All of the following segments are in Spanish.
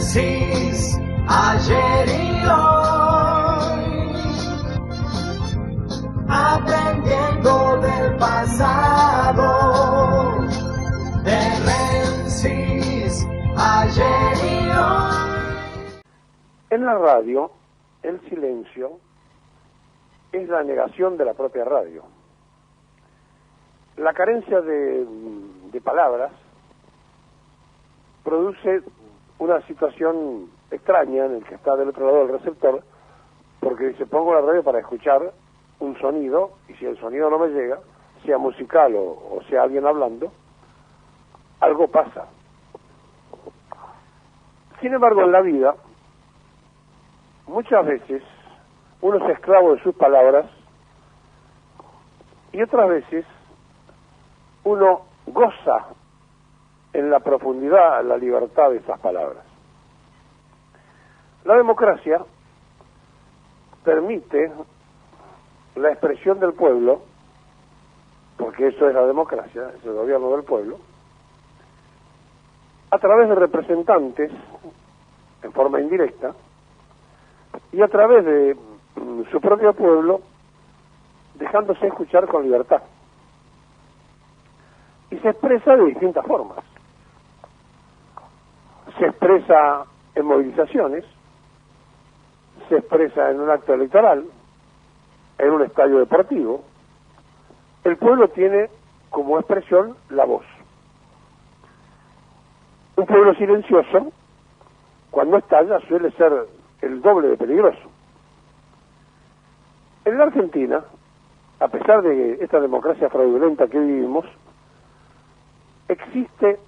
Génesis, ayer y hoy, aprendiendo del pasado. Génesis, ayer y hoy. En la radio, el silencio es la negación de la propia radio. La carencia de palabras produce una situación extraña en el que está del otro lado del receptor, porque dice, pongo la radio para escuchar un sonido, y si el sonido no me llega, sea musical o sea alguien hablando, algo pasa. Sin embargo, en la vida, muchas veces uno es esclavo de sus palabras y otras veces uno goza en la profundidad, la libertad de esas palabras. La democracia permite la expresión del pueblo, porque eso es la democracia, es el gobierno del pueblo, a través de representantes, en forma indirecta, y a través de su propio pueblo, dejándose escuchar con libertad. Y se expresa de distintas formas. Se expresa en movilizaciones, se expresa en un acto electoral, en un estadio deportivo. El pueblo tiene como expresión la voz. Un pueblo silencioso, cuando estalla, suele ser el doble de peligroso. En la Argentina, a pesar de esta democracia fraudulenta que vivimos, existe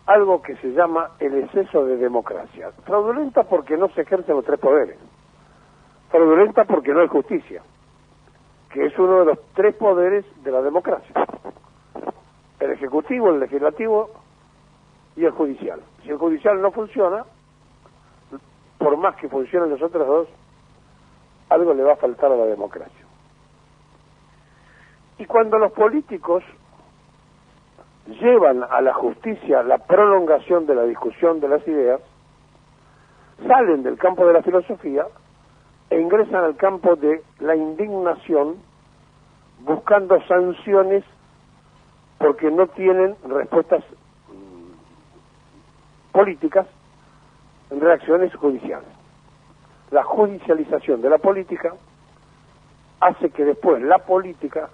algo que se llama el exceso de democracia. Fraudulenta porque no se ejercen los tres poderes. Fraudulenta porque no hay justicia, que es uno de los tres poderes de la democracia. El ejecutivo, el legislativo y el judicial. Si el judicial no funciona, por más que funcionen los otros dos, algo le va a faltar a la democracia. Y cuando los políticos llevan a la justicia la prolongación de la discusión de las ideas, salen del campo de la filosofía e ingresan al campo de la indignación, buscando sanciones porque no tienen respuestas políticas en reacciones judiciales. La judicialización de la política hace que después la política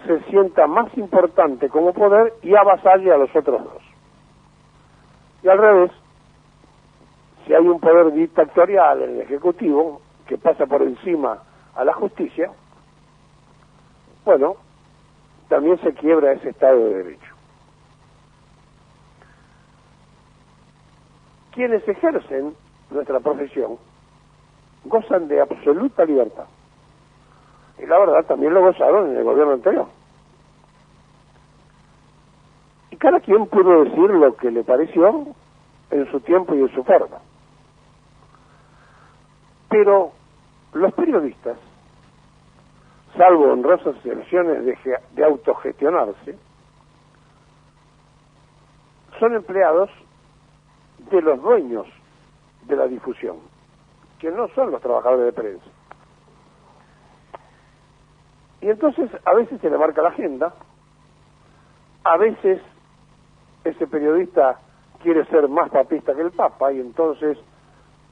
se sienta más importante como poder y avasalle a los otros dos. Y al revés, si hay un poder dictatorial en el Ejecutivo que pasa por encima a la justicia, bueno, también se quiebra ese Estado de Derecho. Quienes ejercen nuestra profesión gozan de absoluta libertad. Y la verdad también lo gozaron en el gobierno anterior. Y cada quien pudo decir lo que le pareció en su tiempo y en su forma. Pero los periodistas, salvo honrosas excepciones de autogestionarse, son empleados de los dueños de la difusión, que no son los trabajadores de prensa. Y entonces a veces se le marca la agenda, a veces ese periodista quiere ser más papista que el Papa y entonces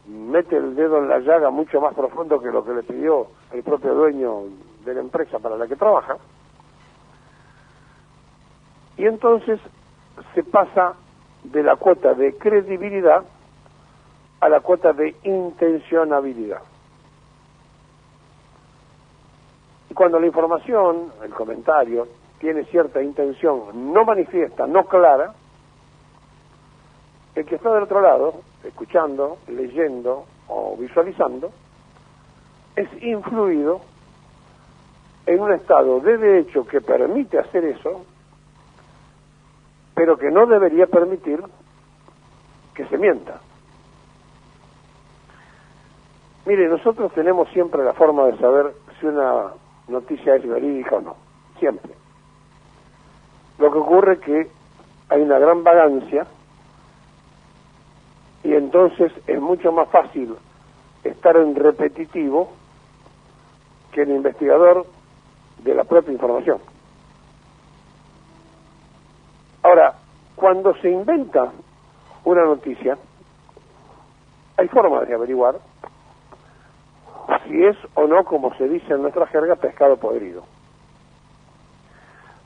mete el dedo en la llaga mucho más profundo que lo que le pidió el propio dueño de la empresa para la que trabaja. Y entonces se pasa de la cuota de credibilidad a la cuota de intencionabilidad. Y cuando la información, el comentario, tiene cierta intención no manifiesta, no clara, el que está del otro lado, escuchando, leyendo o visualizando, es influido en un estado de derecho que permite hacer eso, pero que no debería permitir que se mienta. Mire, nosotros tenemos siempre la forma de saber si una noticia es verídica o no, siempre. Lo que ocurre es que hay una gran vagancia y entonces es mucho más fácil estar en repetitivo que el investigador de la propia información. Ahora, cuando se inventa una noticia, hay formas de averiguar si es o no, como se dice en nuestra jerga, pescado podrido.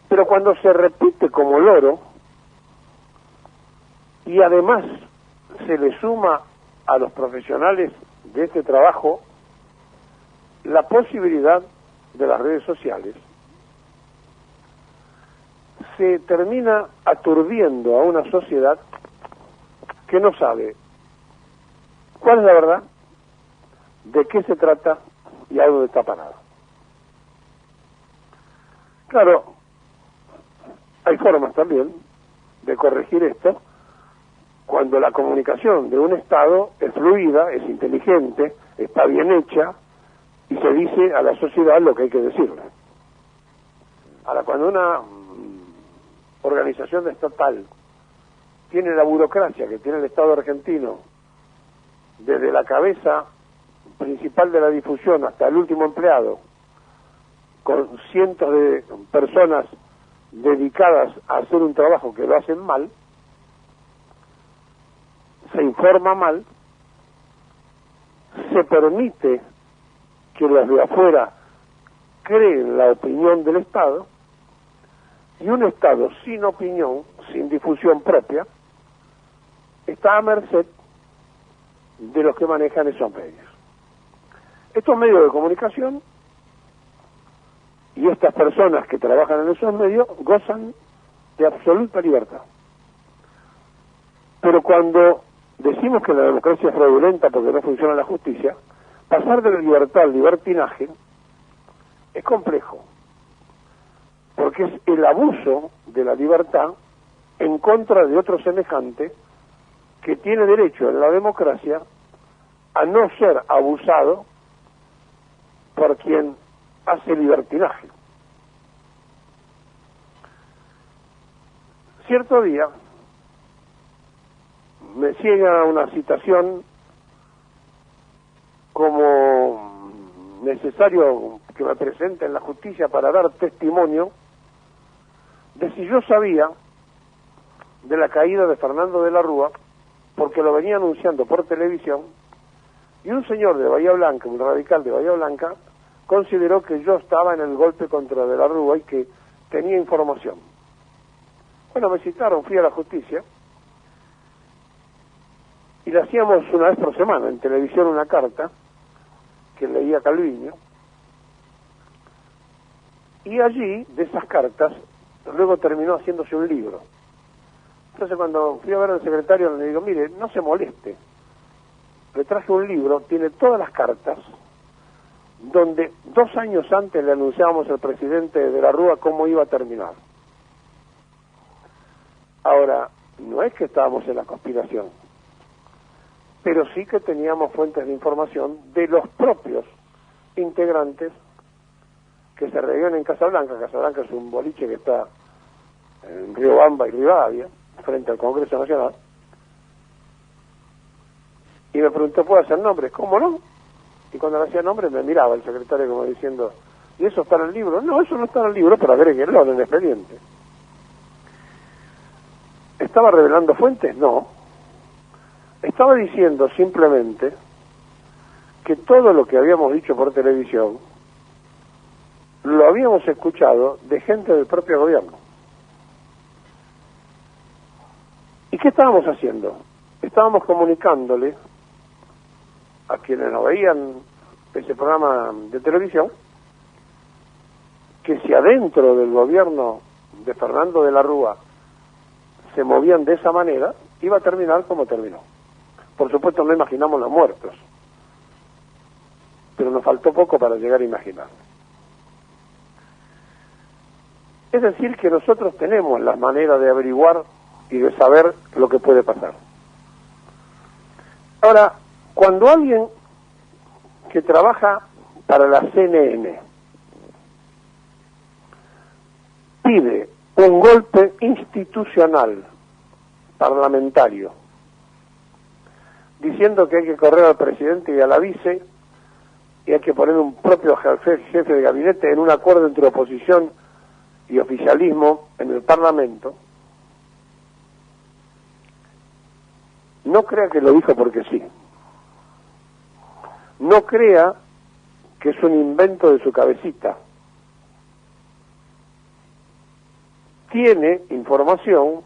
Pero cuando se repite como loro, y además se le suma a los profesionales de este trabajo la posibilidad de las redes sociales, se termina aturdiendo a una sociedad que no sabe cuál es la verdad, de qué se trata y a dónde está parado. Claro, hay formas también de corregir esto cuando la comunicación de un Estado es fluida, es inteligente, está bien hecha y se dice a la sociedad lo que hay que decirle. Ahora, cuando una organización estatal tiene la burocracia que tiene el Estado argentino, desde la cabeza principal de la difusión hasta el último empleado, con cientos de personas dedicadas a hacer un trabajo que lo hacen mal, se informa mal, se permite que los de afuera creen la opinión del Estado, y un Estado sin opinión, sin difusión propia, está a merced de los que manejan esos medios. Estos medios de comunicación y estas personas que trabajan en esos medios gozan de absoluta libertad. Pero cuando decimos que la democracia es fraudulenta porque no funciona la justicia, pasar de la libertad al libertinaje es complejo, porque es el abuso de la libertad en contra de otro semejante que tiene derecho en la democracia a no ser abusado por quien hace libertinaje. Cierto día me llega una citación como necesario que me presente en la justicia para dar testimonio de si yo sabía de la caída de Fernando de la Rúa, porque lo venía anunciando por televisión, y un señor de Bahía Blanca, un radical de Bahía Blanca, consideró que yo estaba en el golpe contra de la Rúa y que tenía información. Bueno, me citaron, fui a la justicia, y le hacíamos una vez por semana en televisión una carta que leía Calviño, y allí, de esas cartas, luego terminó haciéndose un libro. Entonces cuando fui a ver al secretario le digo, mire, no se moleste, le traje un libro, tiene todas las cartas, donde 2 años antes le anunciábamos al presidente de la Rúa cómo iba a terminar. Ahora, no es que estábamos en la conspiración, pero sí que teníamos fuentes de información de los propios integrantes que se reunían en Casablanca. Casablanca es un boliche que está en Riobamba y Rivadavia, frente al Congreso Nacional, y me preguntó, ¿puedo hacer nombres? ¿Cómo no? Y cuando le hacía nombres me miraba el secretario como diciendo, ¿y eso está en el libro? No, eso no está en el libro, pero agréguenlo en el expediente. ¿Estaba revelando fuentes? No. Estaba diciendo simplemente que todo lo que habíamos dicho por televisión lo habíamos escuchado de gente del propio gobierno. ¿Y qué estábamos haciendo? Estábamos comunicándole a quienes nos veían ese programa de televisión que si adentro del gobierno de Fernando de la Rúa se movían de esa manera, iba a terminar como terminó. Por supuesto no imaginamos los muertos, pero nos faltó poco para llegar a imaginar. Es decir, que nosotros tenemos la manera de averiguar y de saber lo que puede pasar. Ahora, cuando alguien que trabaja para la CNN pide un golpe institucional parlamentario diciendo que hay que correr al presidente y a la vice, y hay que poner un propio jefe de gabinete en un acuerdo entre oposición y oficialismo en el Parlamento, no crea que lo dijo porque sí. No crea que es un invento de su cabecita. Tiene información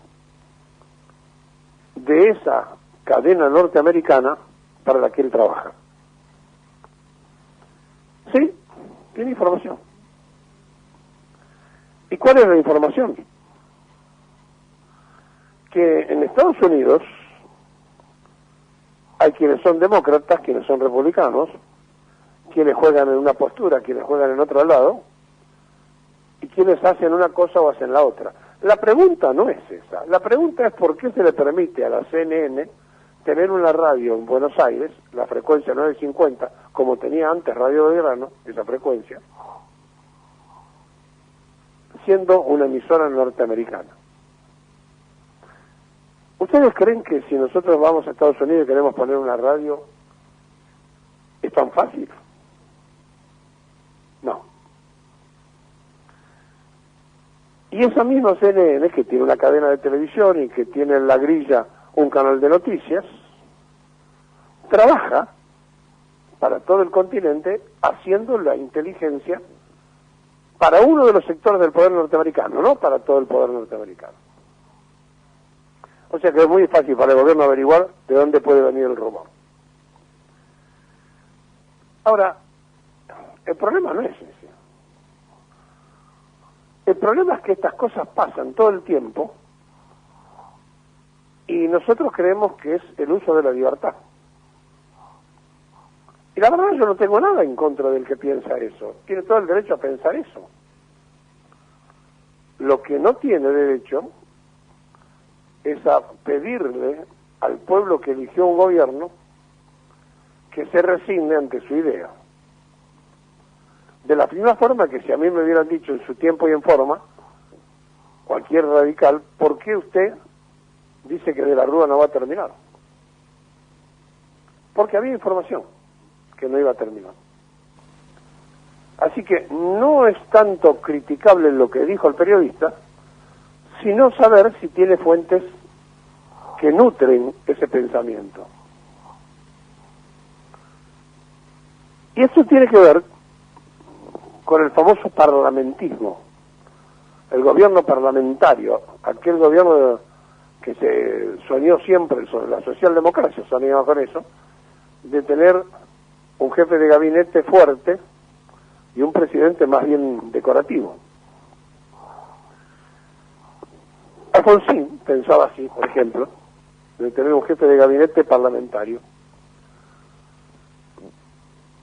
de esa cadena norteamericana para la que él trabaja. Sí, tiene información. ¿Y cuál es la información? Que en Estados Unidos hay quienes son demócratas, quienes son republicanos, quienes juegan en una postura, quienes juegan en otro lado, y quienes hacen una cosa o hacen la otra. La pregunta no es esa. La pregunta es por qué se le permite a la CNN tener una radio en Buenos Aires, la frecuencia 950, como tenía antes Radio Belgrano, esa frecuencia, siendo una emisora norteamericana. ¿Ustedes creen que si nosotros vamos a Estados Unidos y queremos poner una radio, es tan fácil? No. Y esa misma CNN, que tiene una cadena de televisión y que tiene en la grilla un canal de noticias, trabaja para todo el continente haciendo la inteligencia para uno de los sectores del poder norteamericano, no para todo el poder norteamericano. O sea que es muy fácil para el gobierno averiguar de dónde puede venir el rumor. Ahora, el problema no es ese. El problema es que estas cosas pasan todo el tiempo y nosotros creemos que es el uso de la libertad. Y la verdad yo no tengo nada en contra del que piensa eso. Tiene todo el derecho a pensar eso. Lo que no tiene derecho es a pedirle al pueblo que eligió un gobierno que se resigne ante su idea. De la misma forma que si a mí me hubieran dicho en su tiempo y en forma, cualquier radical, ¿por qué usted dice que de la Rúa no va a terminar? Porque había información que no iba a terminar. Así que no es tanto criticable lo que dijo el periodista, sino saber si tiene fuentes que nutren ese pensamiento. Y esto tiene que ver con el famoso parlamentismo, el gobierno parlamentario, aquel gobierno que se soñó siempre sobre la socialdemocracia, soñaba con eso, de tener un jefe de gabinete fuerte y un presidente más bien decorativo. Alfonsín pensaba así, por ejemplo, de tener un jefe de gabinete parlamentario.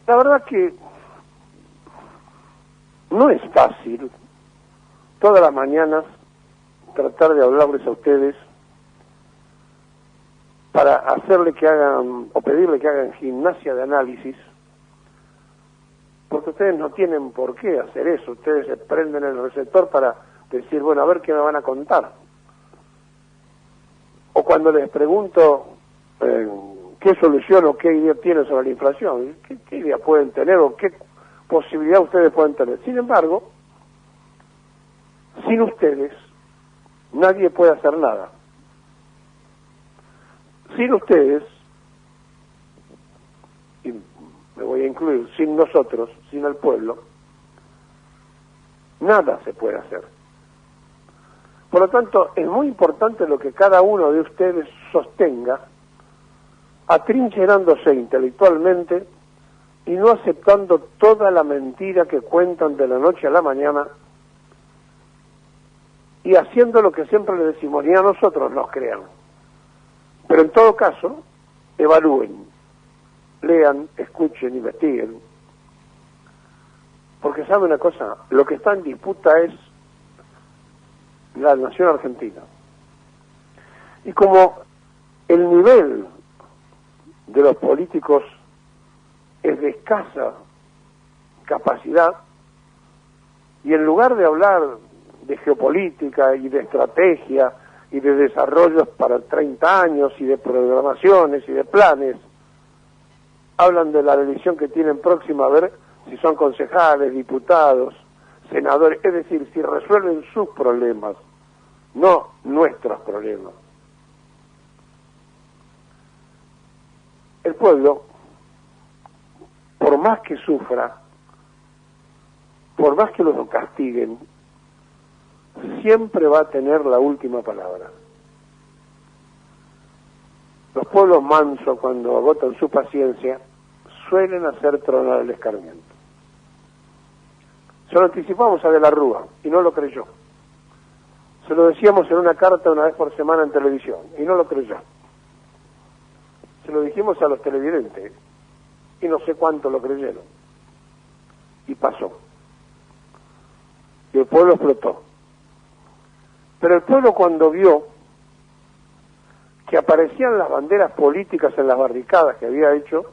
La verdad que no es fácil todas las mañanas tratar de hablarles a ustedes para hacerle que hagan o pedirle que hagan gimnasia de análisis, porque ustedes no tienen por qué hacer eso. Ustedes se prenden el receptor para decir, bueno, a ver qué me van a contar. O cuando les pregunto qué solución o qué idea tienen sobre la inflación, qué idea pueden tener o qué posibilidad ustedes pueden tener. Sin embargo, sin ustedes nadie puede hacer nada. Sin ustedes, y me voy a incluir, sin nosotros, sin el pueblo, nada se puede hacer. Por lo tanto, es muy importante lo que cada uno de ustedes sostenga, atrincherándose intelectualmente y no aceptando toda la mentira que cuentan de la noche a la mañana y haciendo lo que siempre le decimos, ni a nosotros nos crean. Pero en todo caso, evalúen, lean, escuchen, investiguen. Porque sabe una cosa, lo que está en disputa es la nación argentina. Y como el nivel de los políticos es de escasa capacidad, y en lugar de hablar de geopolítica y de estrategia y de desarrollos para 30 años y de programaciones y de planes. Hablan de la elección que tienen próxima, a ver si son concejales, diputados, senadores, es decir, si resuelven sus problemas, no nuestros problemas. El pueblo, por más que sufra, por más que los castiguen, siempre va a tener la última palabra. Los pueblos mansos, cuando agotan su paciencia, suelen hacer tronar el escarmiento. Se lo anticipamos a De la Rúa y no lo creyó. Se lo decíamos en una carta una vez por semana en televisión y no lo creyó. Se lo dijimos a los televidentes y no sé cuánto lo creyeron. Y pasó. Y el pueblo explotó. Pero el pueblo, cuando vio que aparecían las banderas políticas en las barricadas que había hecho,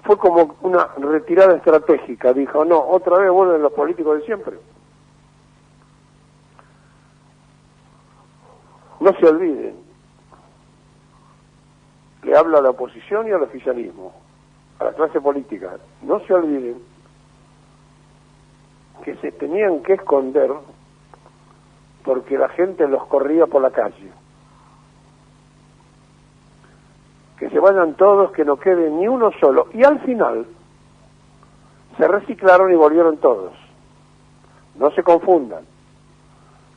fue como una retirada estratégica. Dijo, no, otra vez vuelven los políticos de siempre. No se olviden, le hablo a la oposición y al oficialismo, a la clase política, no se olviden que se tenían que esconder porque la gente los corría por la calle. Que se vayan todos, que no quede ni uno solo. Y al final se reciclaron y volvieron todos. No se confundan,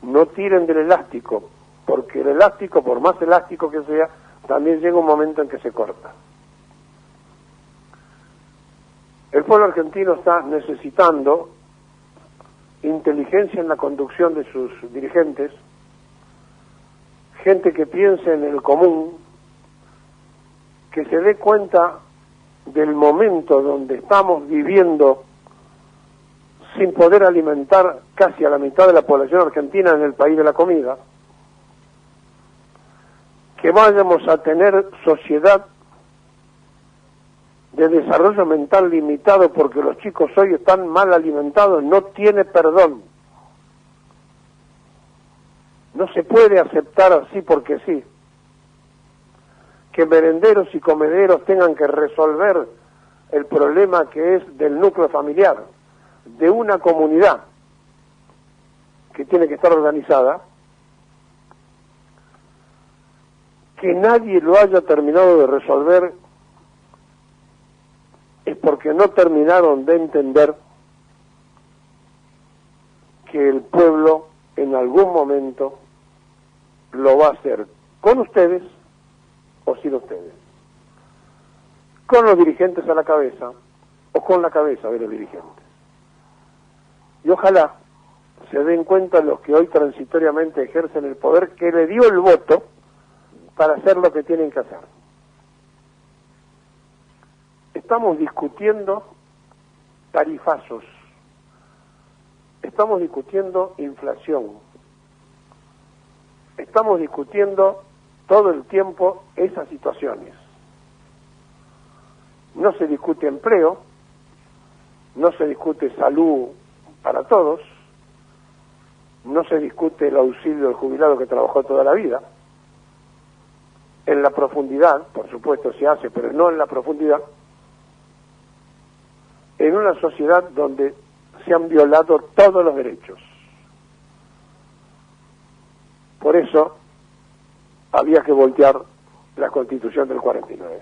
no tiren del elástico, porque el elástico, por más elástico que sea, también llega un momento en que se corta. El pueblo argentino está necesitando inteligencia en la conducción de sus dirigentes, gente que piense en el común, que se dé cuenta del momento donde estamos viviendo sin poder alimentar casi a la mitad de la población argentina en el país de la comida, que vayamos a tener sociedad de desarrollo mental limitado porque los chicos hoy están mal alimentados, no tiene perdón. No se puede aceptar así porque sí. Que merenderos y comederos tengan que resolver el problema que es del núcleo familiar, de una comunidad que tiene que estar organizada, que nadie lo haya terminado de resolver es porque no terminaron de entender que el pueblo en algún momento lo va a hacer con ustedes o sin ustedes, con los dirigentes a la cabeza o con la cabeza de los dirigentes. Y ojalá se den cuenta los que hoy transitoriamente ejercen el poder que le dio el voto para hacer lo que tienen que hacer. Estamos discutiendo tarifazos, estamos discutiendo inflación, estamos discutiendo todo el tiempo esas situaciones. No se discute empleo, no se discute salud para todos, no se discute el auxilio del jubilado que trabajó toda la vida. En la profundidad, por supuesto se hace, pero no en la profundidad, en una sociedad donde se han violado todos los derechos. Por eso había que voltear la Constitución del 49.